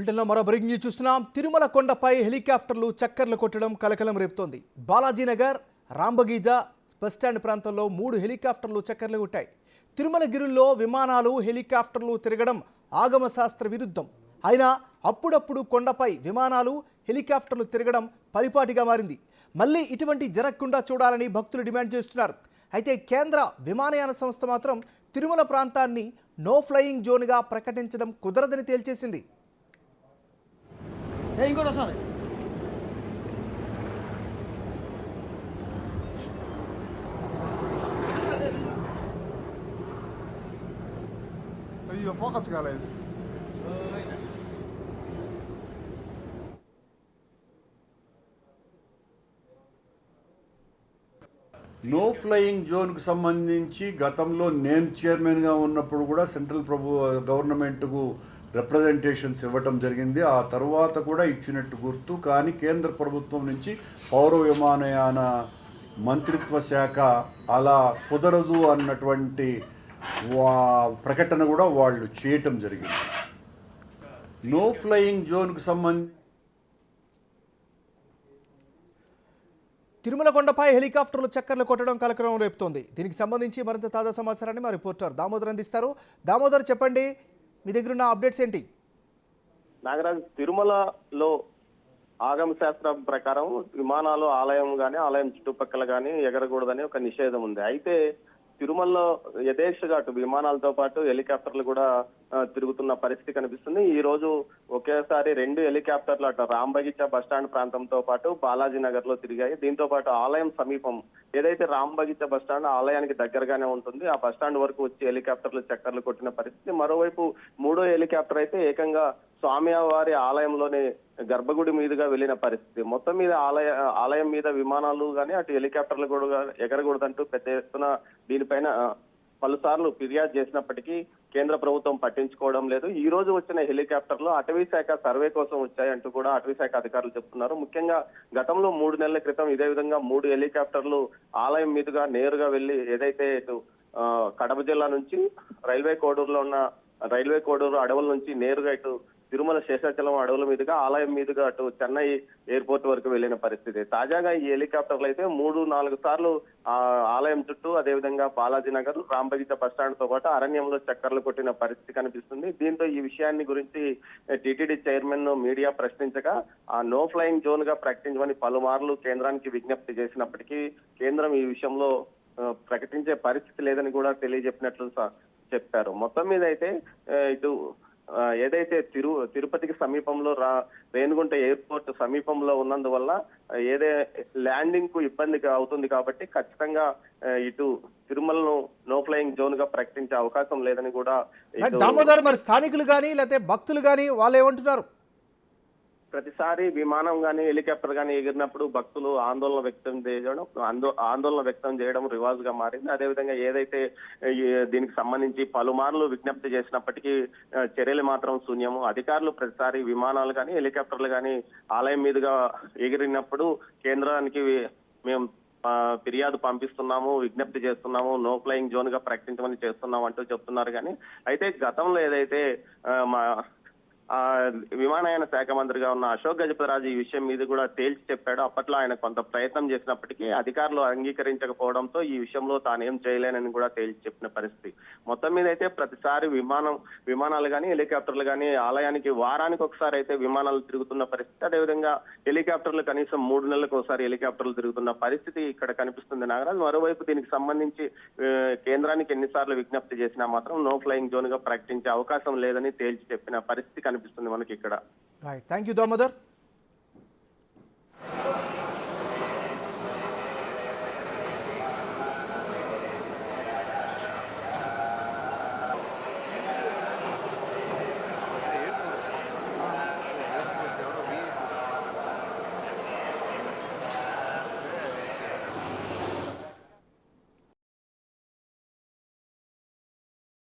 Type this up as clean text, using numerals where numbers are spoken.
బులెటిన్లో మరో breaking news చూస్తున్నాం. తిరుమల కొండపై హెలికాప్టర్లు చక్కర్లు కొట్టడం కలకలం రేపుతోంది. బాలాజీనగర్, రాంబగీజా బస్టాండ్ ప్రాంతంలో 3 హెలికాప్టర్లు చక్కర్లు కొట్టాయి. తిరుమలగిరుల్లో విమానాలు, హెలికాప్టర్లు తిరగడం ఆగమ శాస్త్ర విరుద్ధం. అయినా అప్పుడప్పుడు కొండపై విమానాలు, హెలికాప్టర్లు తిరగడం పరిపాటిగా మారింది. మళ్ళీ ఇటువంటి జరగకుండా చూడాలని భక్తులు డిమాండ్ చేస్తున్నారు. అయితే కేంద్ర విమానయాన సంస్థ మాత్రం తిరుమల ప్రాంతాన్ని నో ఫ్లయింగ్ జోన్గా ప్రకటించడం కుదరదని తేల్చేసింది. ఫోకస్ కాలేదు. నో ఫ్లయింగ్ జోన్కు సంబంధించి గతంలో నేను చైర్మన్గా ఉన్నప్పుడు కూడా సెంట్రల్ గవర్నమెంట్కు రిప్రజెంటేషన్స్ ఇవ్వటం జరిగింది. ఆ తర్వాత కూడా ఇచ్చినట్టు గుర్తు. కానీ కేంద్ర ప్రభుత్వం నుంచి పౌర విమానయాన మంత్రిత్వ శాఖ అలా కుదరదు అన్నటువంటి ప్రకటన కూడా వాళ్ళు చేయటం జరిగింది. నో ఫ్లయింగ్ జోన్కు సంబంధించి తిరుమల కొండపై హెలికాప్టర్లు చక్కర్లు కొట్టడం కలకలం రేపుతోంది. దీనికి సంబంధించి మరింత తాజా సమాచారాన్ని మా రిపోర్టర్ దామోదర్ అందిస్తారు. దామోదర్, చెప్పండి, మీ దగ్గర ఉన్న అప్డేట్స్ ఏంటి? నాగరాజ్, తిరుమలలో ఆగమ శాస్త్రం ప్రకారం విమానాలు ఆలయం గానీ ఆలయం చుట్టుపక్కల గానీ ఎగరకూడదని ఒక నిషేధం ఉంది. అయితే తిరుమలలో యథేచ్ఛగా అటు విమానాలతో పాటు హెలికాప్టర్లు కూడా తిరుగుతున్న పరిస్థితి కనిపిస్తుంది. ఈ రోజు ఒకేసారి 2 హెలికాప్టర్లు అటు రాంబగీచా బస్టాండ్ ప్రాంతంతో పాటు బాలాజీ నగర్ లో తిరిగాయి. దీంతో పాటు ఆలయం సమీపం ఏదైతే రాంబగీచా బస్టాండ్ ఆలయానికి దగ్గరగానే ఉంటుంది, ఆ బస్టాండ్ వరకు వచ్చి హెలికాప్టర్లు చక్కర్లు కొట్టిన పరిస్థితి. మరోవైపు 3వ హెలికాప్టర్ అయితే ఏకంగా స్వామివారి ఆలయంలోనే గర్భగుడి మీదుగా వెళ్లిన పరిస్థితి. మొత్తం మీద ఆలయం మీద విమానాలు కానీ అటు హెలికాప్టర్లు కూడా ఎగరకూడదంటూ పెద్ద ఎత్తున దీనిపైన పలుసార్లు ఫిర్యాదు చేసినప్పటికీ కేంద్ర ప్రభుత్వం పట్టించుకోవడం లేదు. ఈ రోజు వచ్చిన హెలికాప్టర్లు అటవీ శాఖ సర్వే కోసం వచ్చాయంటూ కూడా అటవీ శాఖ అధికారులు చెప్తున్నారు. ముఖ్యంగా గతంలో 3 నెలల క్రితం ఇదే విధంగా 3 హెలికాప్టర్లు ఆలయం మీదుగా నేరుగా వెళ్లి ఏదైతే ఇటు కడప జిల్లా నుంచి రైల్వే కోడూరు అడవుల నుంచి నేరుగా ఇటు తిరుమల శేషాచలం అడవుల మీదుగా ఆలయం మీదుగా అటు చెన్నై ఎయిర్పోర్ట్ వరకు వెళ్లిన పరిస్థితి. తాజాగా ఈ హెలికాప్టర్లు అయితే 3-4 సార్లు ఆలయం చుట్టూ, అదేవిధంగా బాలాజీ నగర్, రాంబగీచా బస్టాండ్ తో పాటు అరణ్యంలో చక్కర్లు కొట్టిన పరిస్థితి కనిపిస్తుంది. దీంతో ఈ విషయాన్ని గురించి టీటీడీ చైర్మన్ మీడియా ప్రశ్నించగా ఆ నో ఫ్లయింగ్ జోన్ గా ప్రకటించమని పలుమార్లు కేంద్రానికి విజ్ఞప్తి చేసినప్పటికీ కేంద్రం ఈ విషయంలో ప్రకటించే పరిస్థితి లేదని కూడా తెలియజెప్పినట్లు చెప్పారు. మొత్తం మీద అయితే ఇటు ఏదైతే తిరుపతికి సమీపంలో రేణిగుంట ఎయిర్పోర్ట్ సమీపంలో ఉన్నందువల్ల ల్యాండింగ్ కు ఇబ్బంది అవుతుంది కాబట్టి ఖచ్చితంగా ఇటు తిరుమలను నో ఫ్లయింగ్ జోన్ గా ప్రకటించే అవకాశం లేదని కూడా దామోదర్, మరి స్థానికులు కానీ లేకపోతే భక్తులు కానీ వాళ్ళు ఏమంటున్నారు? ప్రతిసారి విమానం కానీ హెలికాప్టర్ కానీ ఎగిరినప్పుడు భక్తులు ఆందోళన వ్యక్తం చేయడం రివాజ్ గా మారింది. అదేవిధంగా ఏదైతే దీనికి సంబంధించి పలుమార్లు విజ్ఞప్తి చేసినప్పటికీ చర్యలు మాత్రం శూన్యము. అధికారులు ప్రతిసారి విమానాలు కానీ హెలికాప్టర్లు కానీ ఆలయం మీదుగా ఎగిరినప్పుడు కేంద్రానికి మేము ఫిర్యాదు పంపిస్తున్నాము, విజ్ఞప్తి చేస్తున్నాము, నో ఫ్లయింగ్ జోన్ గా ప్రకటించమని చేస్తున్నాం అంటూ చెప్తున్నారు. కానీ అయితే గతంలో ఏదైతే విమానయాన శాఖ మంత్రిగా ఉన్న అశోక్ గజపతిరాజు ఈ విషయం మీద కూడా తేల్చి చెప్పాడు. అప్పట్లో ఆయన కొంత ప్రయత్నం చేసినప్పటికీ అధికారులు అంగీకరించకపోవడంతో ఈ విషయంలో తానేం చేయలేనని కూడా తేల్చి చెప్పిన పరిస్థితి. మొత్తం మీద అయితే ప్రతిసారి విమానాలు కానీ హెలికాప్టర్లు కానీ ఆలయానికి వారానికి ఒకసారి అయితే విమానాలు తిరుగుతున్న పరిస్థితి. అదేవిధంగా హెలికాప్టర్లు కనీసం 3 నెలలకు ఒకసారి హెలికాప్టర్లు తిరుగుతున్న పరిస్థితి ఇక్కడ కనిపిస్తుంది నాగరాజ్. మరోవైపు దీనికి సంబంధించి కేంద్రానికి ఎన్నిసార్లు విజ్ఞప్తి చేసినా మాత్రం నో ఫ్లయింగ్ జోన్ గా ప్రకటించే అవకాశం లేదని తేల్చి చెప్పిన పరిస్థితి కనిపిస్తుంది మనకి ఇక్కడ. Thank you Damodar.